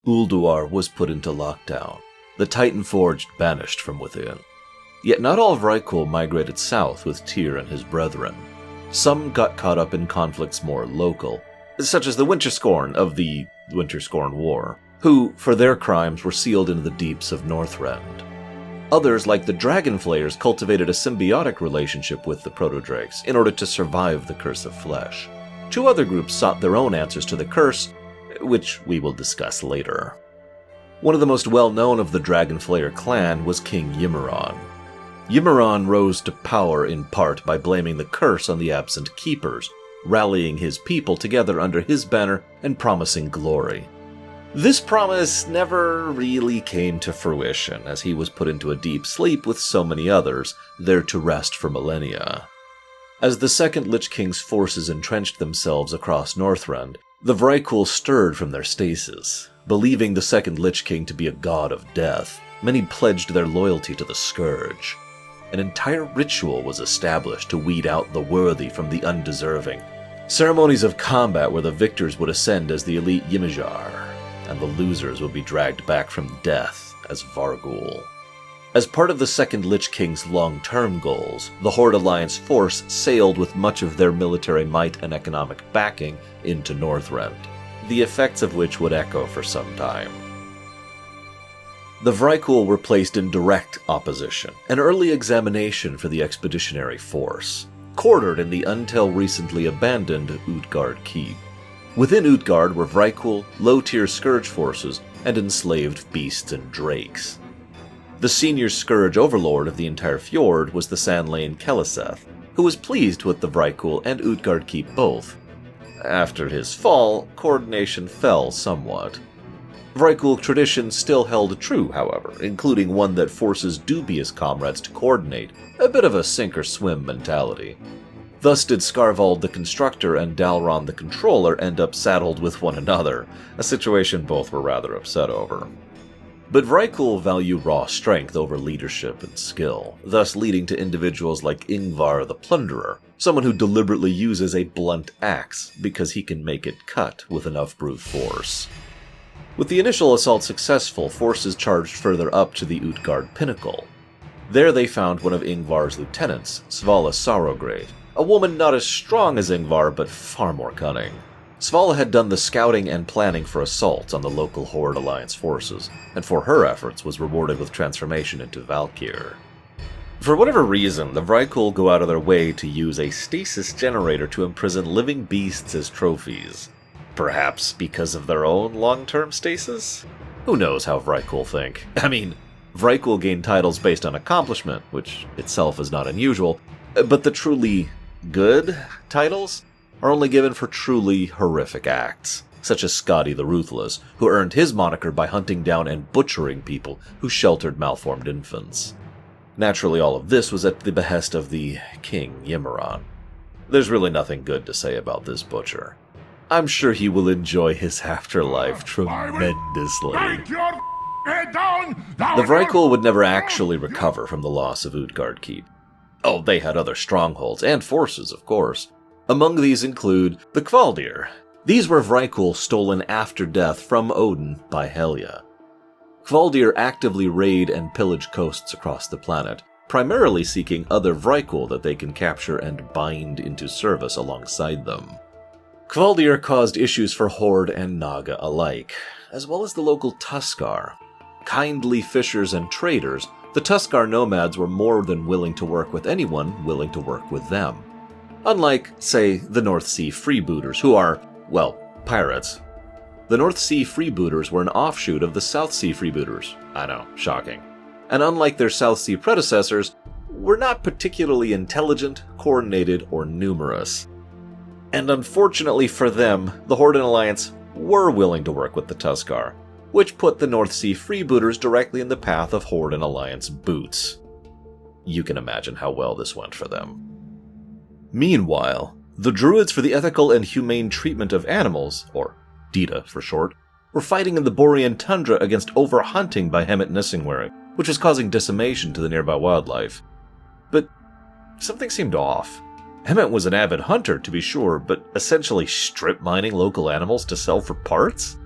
Ulduar was put into lockdown, the Titan Forged banished from within. Yet not all Vrykul migrated south with Tyr and his brethren. Some got caught up in conflicts more local, such as the Winterscorn of the Winterscorn War, who, for their crimes, were sealed into the deeps of Northrend. Others, like the Dragonflayers, cultivated a symbiotic relationship with the Protodrakes in order to survive the Curse of Flesh. 2 other groups sought their own answers to the curse, which we will discuss later. One of the most well-known of the Dragonflayer clan was King Ymiron. Ymiron rose to power in part by blaming the curse on the absent keepers, rallying his people together under his banner and promising glory. This promise never really came to fruition, as he was put into a deep sleep with so many others, there to rest for millennia. As the Second Lich King's forces entrenched themselves across Northrend, the Vrykul stirred from their stasis. Believing the Second Lich King to be a god of death, many pledged their loyalty to the Scourge. An entire ritual was established to weed out the worthy from the undeserving. Ceremonies of combat where the victors would ascend as the elite Ymijar, and the losers would be dragged back from death as Varghul. As part of the Second Lich King's long-term goals, the Horde Alliance force sailed with much of their military might and economic backing into Northrend, the effects of which would echo for some time. The Vrykul were placed in direct opposition, an early examination for the expeditionary force, quartered in the until recently abandoned Utgarde Keep. Within Utgarde were Vrykul, low-tier Scourge forces, and enslaved beasts and drakes. The senior Scourge overlord of the entire Fjord was the Sandlane Kel'Thuzad, who was pleased with the Vrykul and Utgarde Keep both. After his fall, coordination fell somewhat. Vrykul tradition still held true, however, including one that forces dubious comrades to coordinate, a bit of a sink-or-swim mentality. Thus did Skarvald the Constructor and Dalron the Controller end up saddled with one another, a situation both were rather upset over. But Vrykul value raw strength over leadership and skill, thus leading to individuals like Ingvar the Plunderer, someone who deliberately uses a blunt axe because he can make it cut with enough brute force. With the initial assault successful, forces charged further up to the Utgarde Pinnacle. There they found one of Ingvar's lieutenants, Svala Sorrowgrave, a woman not as strong as Ingvar but far more cunning. Svala had done the scouting and planning for assaults on the local Horde Alliance forces, and for her efforts was rewarded with transformation into Valkyr. For whatever reason, the Vrykul go out of their way to use a stasis generator to imprison living beasts as trophies. Perhaps because of their own long-term stasis? Who knows how Vrykul think? I mean, Vrykul gain titles based on accomplishment, which itself is not unusual, but the truly good titles are only given for truly horrific acts, such as Skadi the Ruthless, who earned his moniker by hunting down and butchering people who sheltered malformed infants. Naturally, all of this was at the behest of the King Ymiron. There's really nothing good to say about this butcher. I'm sure he will enjoy his afterlife tremendously. The Vrykul would never actually recover from the loss of Utgarde Keep. Oh, they had other strongholds, and forces, of course. Among these include the Kvaldir. These were Vrykul stolen after death from Odin by Helya. Kvaldir actively raid and pillage coasts across the planet, primarily seeking other Vrykul that they can capture and bind into service alongside them. Kvaldir caused issues for Horde and Naga alike, as well as the local Tuskar. Kindly fishers and traders, the Tuskar nomads were more than willing to work with anyone willing to work with them. Unlike, say, the North Sea Freebooters, who are, well, pirates. The North Sea Freebooters were an offshoot of the South Sea Freebooters. I know, shocking. And unlike their South Sea predecessors, were not particularly intelligent, coordinated, or numerous. And unfortunately for them, the Horde and Alliance were willing to work with the Tuskar, which put the North Sea Freebooters directly in the path of Horde and Alliance boots. You can imagine how well this went for them. Meanwhile, the Druids for the Ethical and Humane Treatment of Animals, or DETA for short, were fighting in the Borean Tundra against overhunting by Hemet Nissingwary, which was causing decimation to the nearby wildlife. But something seemed off. Hemet was an avid hunter, to be sure, but essentially strip mining local animals to sell for parts?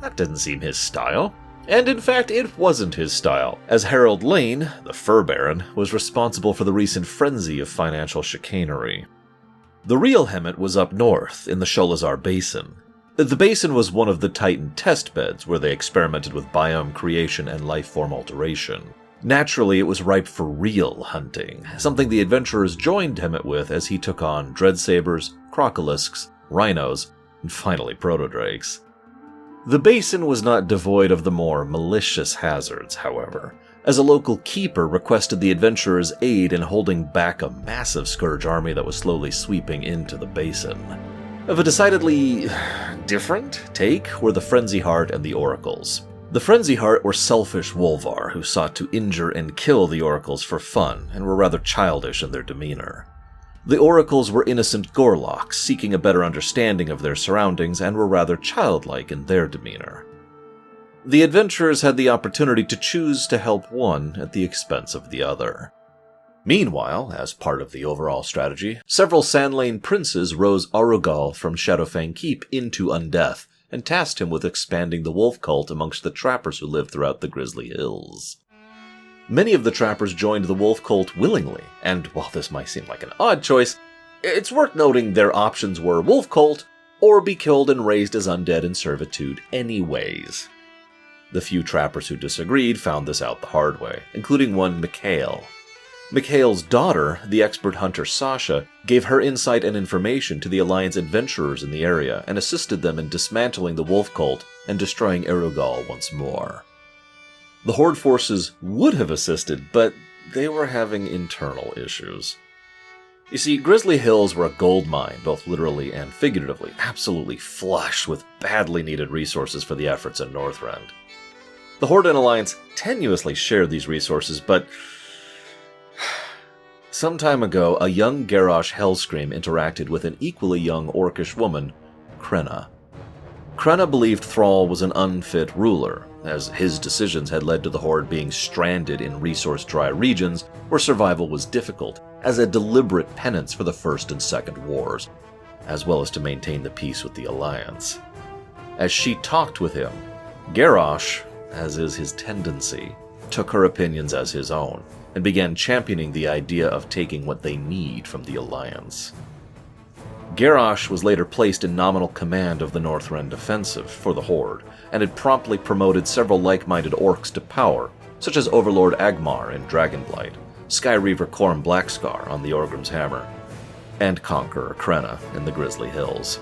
That didn't seem his style. And in fact, it wasn't his style, as Harold Lane, the Fur Baron, was responsible for the recent frenzy of financial chicanery. The real Hemet was up north, in the Sholazar Basin. The basin was one of the Titan test beds where they experimented with biome creation and life form alteration. Naturally, it was ripe for real hunting, something the adventurers joined Hemet with as he took on dreadsabers, crocolisks, rhinos, and finally protodrakes. The basin was not devoid of the more malicious hazards, however, as a local keeper requested the adventurers' aid in holding back a massive Scourge army that was slowly sweeping into the basin. Of a decidedly different take were the Frenzy Heart and the Oracles. The Frenzy Heart were selfish Wolvar who sought to injure and kill the Oracles for fun and were rather childish in their demeanor. The Oracles were innocent Gorloks seeking a better understanding of their surroundings and were rather childlike in their demeanor. The adventurers had the opportunity to choose to help one at the expense of the other. Meanwhile, as part of the overall strategy, several Sandlane princes rose Arugal from Shadowfang Keep into Undeath, and tasked him with expanding the wolf cult amongst the trappers who lived throughout the Grizzly Hills. Many of the trappers joined the wolf cult willingly, and while this might seem like an odd choice, it's worth noting their options were wolf cult, or be killed and raised as undead in servitude anyways. The few trappers who disagreed found this out the hard way, including one Mikhail. Mikhail's daughter, the expert hunter Sasha, gave her insight and information to the Alliance adventurers in the area and assisted them in dismantling the wolf cult and destroying Erugal once more. The Horde forces would have assisted, but they were having internal issues. You see, Grizzly Hills were a gold mine, both literally and figuratively, absolutely flush with badly needed resources for the efforts in Northrend. The Horde and Alliance tenuously shared these resources, but some time ago, a young Garrosh Hellscream interacted with an equally young Orcish woman, Krenna. Krenna believed Thrall was an unfit ruler, as his decisions had led to the Horde being stranded in resource-dry regions where survival was difficult, as a deliberate penance for the First and Second Wars, as well as to maintain the peace with the Alliance. As she talked with him, Garrosh, as is his tendency, took her opinions as his own, and began championing the idea of taking what they need from the Alliance. Garrosh was later placed in nominal command of the Northrend offensive for the Horde, and had promptly promoted several like-minded orcs to power, such as Overlord Agmar in Dragonblight, Skyreaver Corm Blackscar on the Orgrim's Hammer, and Conqueror Krenna in the Grizzly Hills.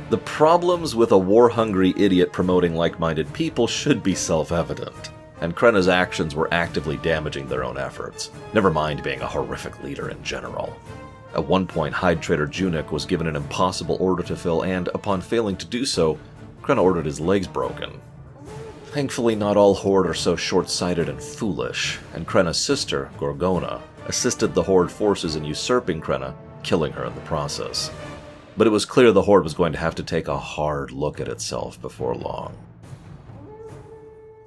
The problems with a war-hungry idiot promoting like-minded people should be self-evident, and Krenna's actions were actively damaging their own efforts, never mind being a horrific leader in general. At one point, Hide Trader Junik was given an impossible order to fill and, upon failing to do so, Krenna ordered his legs broken. Thankfully, not all Horde are so short-sighted and foolish, and Krenna's sister, Gorgona, assisted the Horde forces in usurping Krenna, killing her in the process. But it was clear the Horde was going to have to take a hard look at itself before long.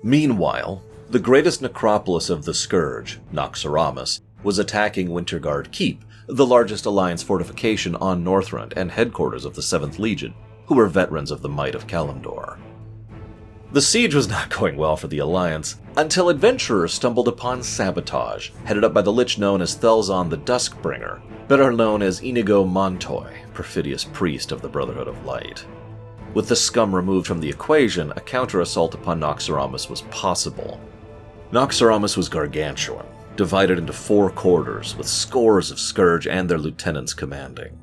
Meanwhile, the greatest necropolis of the Scourge, Naxxramas, was attacking Winterguard Keep, the largest Alliance fortification on Northrend and headquarters of the 7th Legion, who were veterans of the might of Kalimdor. The siege was not going well for the Alliance, until adventurers stumbled upon sabotage, headed up by the lich known as Thelzon the Duskbringer, better known as Inigo Montoy, perfidious priest of the Brotherhood of Light. With the scum removed from the equation, a counter-assault upon Naxxramas was possible. Naxxramas was gargantuan, divided into 4 quarters, with scores of Scourge and their lieutenants commanding.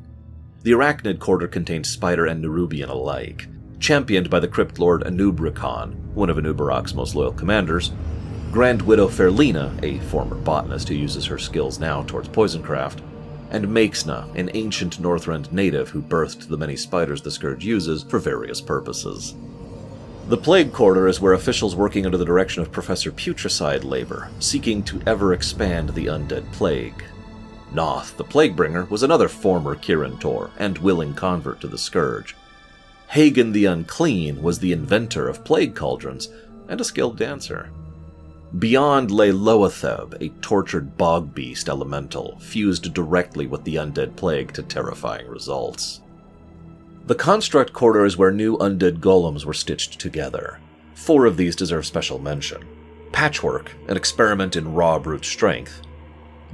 The Arachnid quarter contained Spider and Nerubian alike, championed by the Crypt Lord Anubricon, one of Anubarak's most loyal commanders, Grand Widow Fairlina, a former botanist who uses her skills now towards poisoncraft, and Makesna, an ancient Northrend native who birthed the many spiders the Scourge uses for various purposes. The Plague Quarter is where officials working under the direction of Professor Putricide labor, seeking to ever expand the undead plague. Noth, the Plaguebringer, was another former Kirin Tor and willing convert to the Scourge. Hagen the Unclean was the inventor of plague cauldrons and a skilled dancer. Beyond lay Loatheb, a tortured bog beast elemental, fused directly with the undead plague to terrifying results. The construct corridor is where new undead golems were stitched together. 4 of these deserve special mention. Patchwork, an experiment in raw brute strength.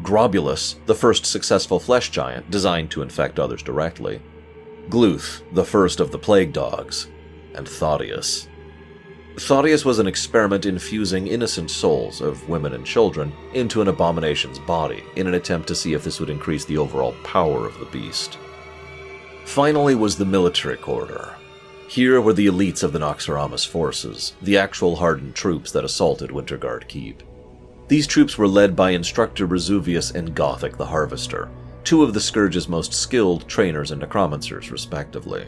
Grobulus, the first successful flesh giant designed to infect others directly. Gluth, the first of the plague dogs. And Thaddeus. Thaddeus was an experiment in fusing innocent souls of women and children into an abomination's body in an attempt to see if this would increase the overall power of the beast. Finally was the military corridor. Here were the elites of the Naxxramas forces, the actual hardened troops that assaulted Winterguard Keep. These troops were led by Instructor Resuvius and Gothic the Harvester, 2 of the Scourge's most skilled trainers and necromancers, respectively.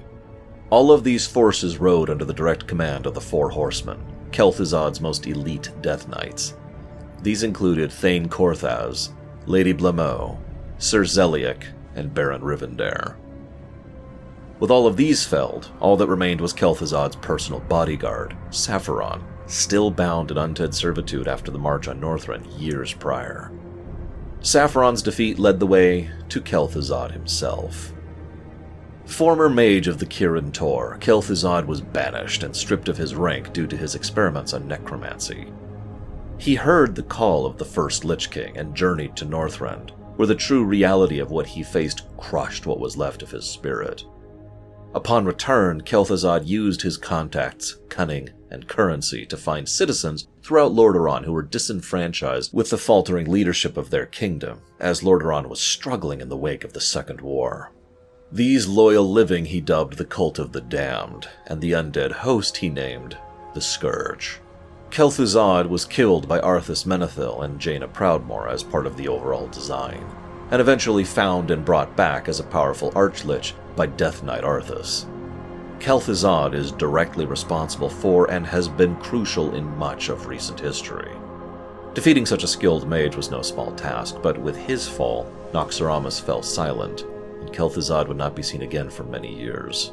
All of these forces rode under the direct command of the 4 horsemen, Kel'Thuzad's most elite Death Knights. These included Thane Korthaz, Lady Blameau, Sir Zeliek, and Baron Rivendare. With all of these felled, all that remained was Kel'Thuzad's personal bodyguard, Sapphiron, still bound in undead servitude after the march on Northrend years prior. Sapphiron's defeat led the way to Kel'Thuzad himself. Former mage of the Kirin Tor, Kel'Thuzad was banished and stripped of his rank due to his experiments on necromancy. He heard the call of the first Lich King and journeyed to Northrend, where the true reality of what he faced crushed what was left of his spirit. Upon return, Kel'Thuzad used his contacts, cunning, and currency to find citizens throughout Lordaeron who were disenfranchised with the faltering leadership of their kingdom, as Lordaeron was struggling in the wake of the Second War. These loyal living he dubbed the Cult of the Damned, and the undead host he named the Scourge. Kel'Thuzad was killed by Arthas Menethil and Jaina Proudmoore as part of the overall design, and eventually found and brought back as a powerful Archlich by Death Knight Arthas. Kel'Thuzad is directly responsible for and has been crucial in much of recent history. Defeating such a skilled mage was no small task, but with his fall, Naxxramas fell silent, and Kel'Thuzad would not be seen again for many years.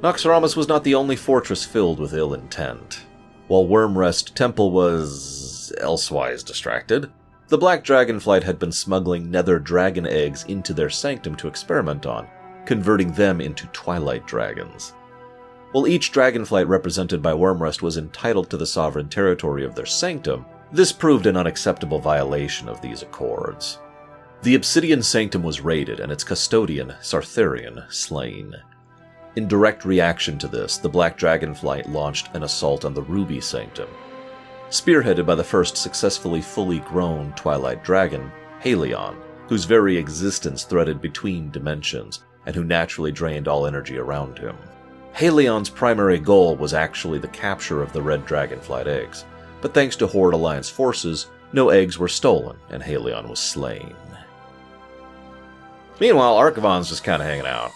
Naxxramas was not the only fortress filled with ill intent. While Wyrmrest Temple was elsewise distracted, the Black Dragonflight had been smuggling nether dragon eggs into their sanctum to experiment on, converting them into twilight dragons. While each dragonflight represented by Wyrmrest was entitled to the sovereign territory of their sanctum, this proved an unacceptable violation of these accords. The Obsidian Sanctum was raided and its custodian, Sartharion, slain. In direct reaction to this, the Black Dragonflight launched an assault on the Ruby Sanctum. Spearheaded by the first successfully fully grown Twilight Dragon, Halion, whose very existence threaded between dimensions, and who naturally drained all energy around him. Halion's primary goal was actually the capture of the Red Dragonflight eggs, but thanks to Horde Alliance forces, no eggs were stolen, and Halion was slain. Meanwhile, Archivon's just kind of hanging out.